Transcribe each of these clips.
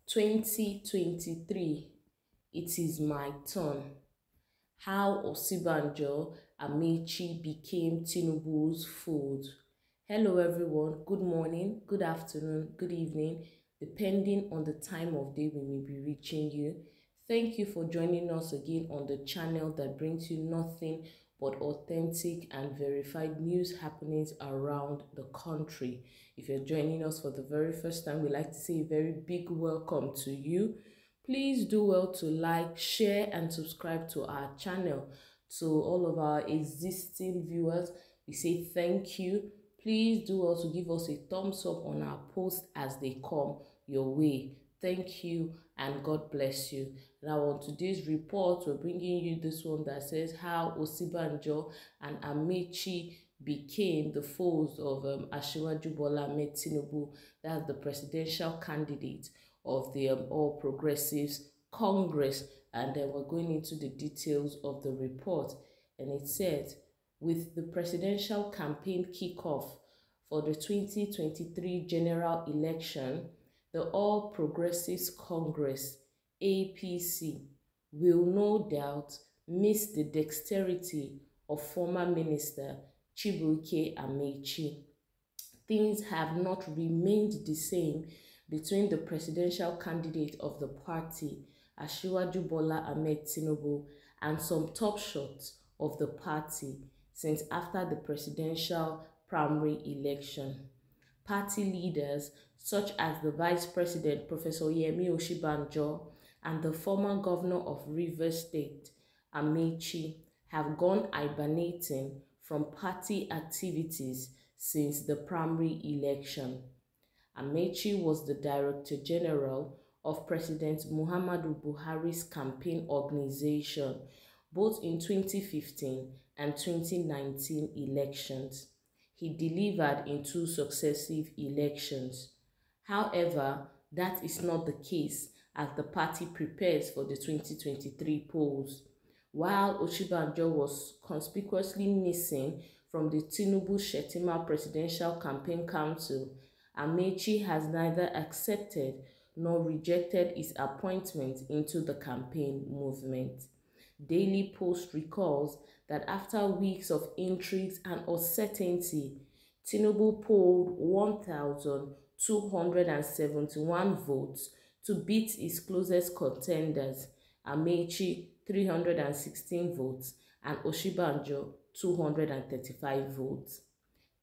2023, it is my turn. How Osibanjo Ameachi became Tinubu'S fold. Hello everyone, good morning, good afternoon, good evening, depending on the time of day we may be reaching you. Thank you for joining us again on the channel that brings you nothing but authentic and verified news happenings around the country. If you're joining us for the very first time, we'd like to say a very big welcome to you. Please do well to like, share, and subscribe to our channel. To all of our existing viewers, we say thank you. Please do also give us a thumbs up on our posts as they come your way. Thank you and God bless you. Now on today's report, we're bringing you this one that says how Osibanjo and Ameachi became the foes of Asiwaju Bola Ahmed Tinubu. That's the presidential candidate of the All Progressives Congress. And then we're going into the details of the report. And it said, with the presidential campaign kickoff for the 2023 general election, the All Progressives Congress, APC, will no doubt miss the dexterity of former Minister Chibuike Ameachi. Things have not remained the same between the presidential candidate of the party, Asiwaju Bola Ahmed Tinubu, and some top shots of the party since after the presidential primary election. Party leaders such as the Vice President Professor Yemi Osibanjo and the former governor of Rivers State, Ameachi, have gone hibernating from party activities since the primary election. Ameachi was the Director General of President Muhammadu Buhari's campaign organization, both in 2015 and 2019 elections. He delivered in 2 successive elections. However, that is not the case as the party prepares for the 2023 polls. While Osibanjo was conspicuously missing from the Tinubu-Shettima Presidential Campaign Council, Ameachi has neither accepted nor rejected his appointment into the campaign movement. Daily Post recalls that after weeks of intrigues and uncertainty, Tinubu polled 1,271 votes to beat his closest contenders, Ameachi 316 votes and Osibanjo 235 votes.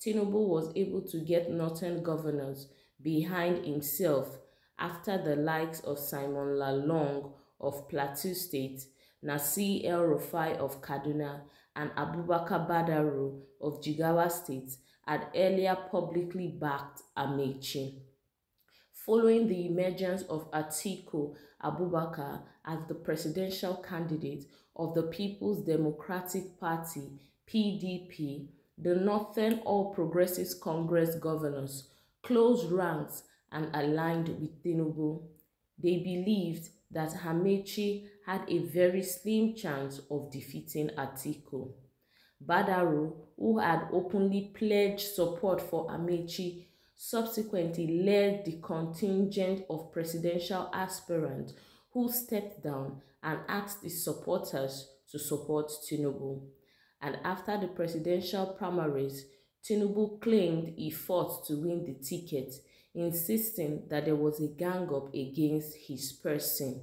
Tinubu was able to get northern governors behind himself after the likes of Simon Lalong of Plateau State, Nasir El-Rufai of Kaduna, and Abubakar Badaru of Jigawa State had earlier publicly backed Ameachi. Following the emergence of Atiku Abubakar as the presidential candidate of the People's Democratic Party, PDP, the Northern All Progressives Congress governors closed ranks and aligned with Tinubu. They believed that Ameachi had a very slim chance of defeating Atiku. Badaru, who had openly pledged support for Ameachi, subsequently led the contingent of presidential aspirants who stepped down and asked his supporters to support Tinubu. And after the presidential primaries, Tinubu claimed he fought to win the ticket, insisting that there was a gang-up against his person.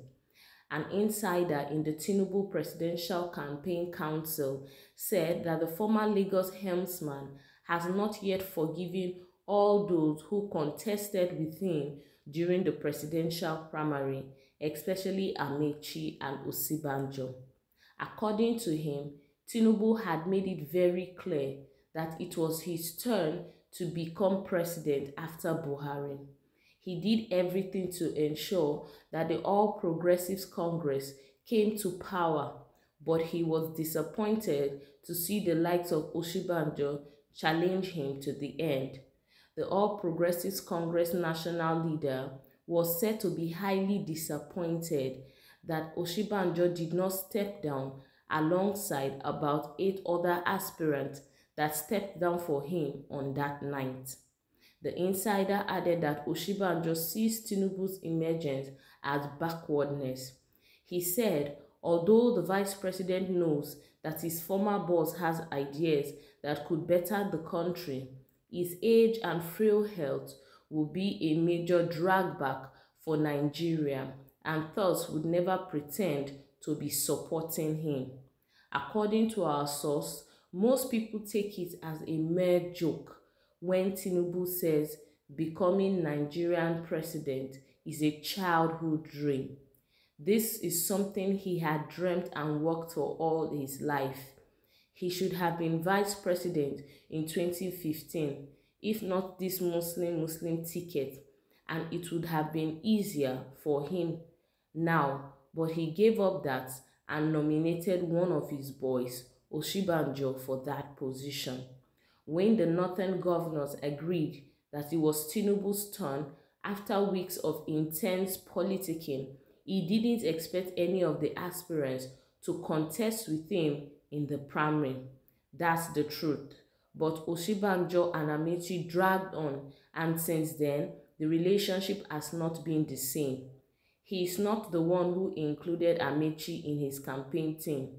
An insider in the Tinubu Presidential Campaign Council said that the former Lagos helmsman has not yet forgiven all those who contested with him during the presidential primary, especially Ameachi and Osibanjo. According to him, Tinubu had made it very clear that it was his turn to become president after Buhari. He did everything to ensure that the All Progressives Congress came to power, but he was disappointed to see the likes of Osibanjo challenge him to the end. The All Progressives Congress national leader was said to be highly disappointed that Osibanjo did not step down alongside about 8 other aspirants that stepped down for him on that night. The insider added that Osibanjo sees Tinubu's emergence as backwardness. He said, although the vice president knows that his former boss has ideas that could better the country, his age and frail health will be a major dragback for Nigeria and thus would never pretend to be supporting him. According to our source, most people take it as a mere joke when Tinubu says becoming Nigerian president is a childhood dream. This is something he had dreamt and worked for all his life. He should have been vice president in 2015, if not this Muslim ticket, and it would have been easier for him now, but he gave up that and nominated one of his boys, Osibanjo, for that position. When the northern governors agreed that it was Tinubu's turn after weeks of intense politicking, he didn't expect any of the aspirants to contest with him in the primary. That's the truth. But Osibanjo and Ameachi dragged on, and since then, the relationship has not been the same. He is not the one who included Ameachi in his campaign team.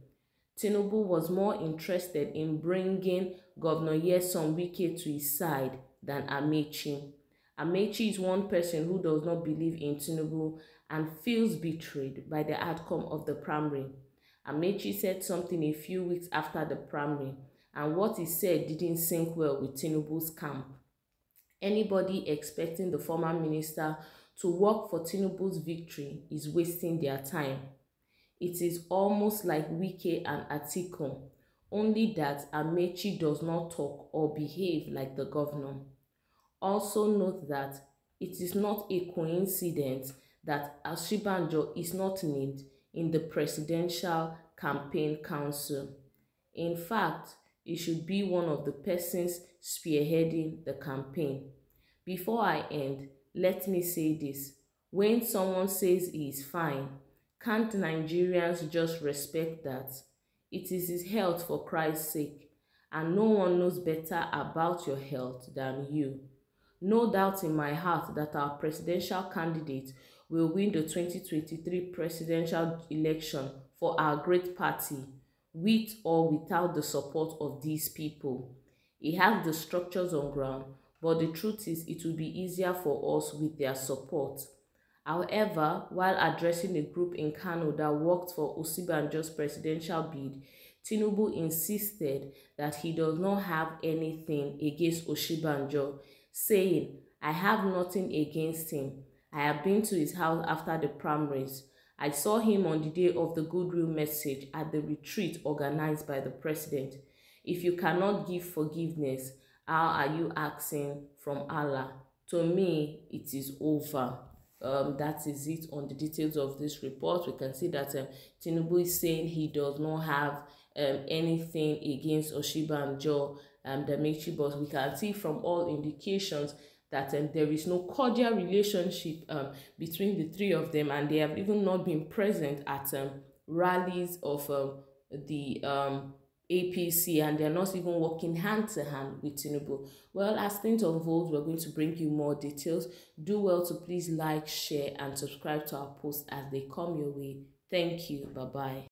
Tinubu was more interested in bringing Governor Nyesom Wike to his side than Ameachi. Ameachi is one person who does not believe in Tinubu and feels betrayed by the outcome of the primary. Ameachi said something a few weeks after the primary, and what he said didn't sink well with Tinubu's camp. Anybody expecting the former minister to work for Tinubu's victory is wasting their time. It is almost like Wike and Atiku, only that Ameachi does not talk or behave like the governor. Also note that it is not a coincidence that Osibanjo is not named in the Presidential Campaign Council. In fact, he should be one of the persons spearheading the campaign. Before I end, let me say this. When someone says he is fine, can't Nigerians just respect that? It is his health, for Christ's sake, and no one knows better about your health than you. No doubt in my heart that our presidential candidate will win the 2023 presidential election for our great party, with or without the support of these people. He has the structures on ground, but the truth is it will be easier for us with their support. However, while addressing a group in Kano that worked for Osibanjo's presidential bid, Tinubu insisted that he does not have anything against Osibanjo, saying, "I have nothing against him. I have been to his house after the primaries. I saw him on the day of the goodwill message at the retreat organized by the president. If you cannot give forgiveness, how are you asking from Allah? To me, it is over." That is it on the details of this report. We can see that Tinubu is saying he does not have anything against Osibanjo and Ameachi, but we can see from all indications that there is no cordial relationship between the three of them, and they have even not been present at rallies of the APC, and they're not even working hand to hand with Tinubu. Well, as things unfold, we're going to bring you more details. Do well to please like, share, and subscribe to our posts as they come your way. Thank you. Bye-bye.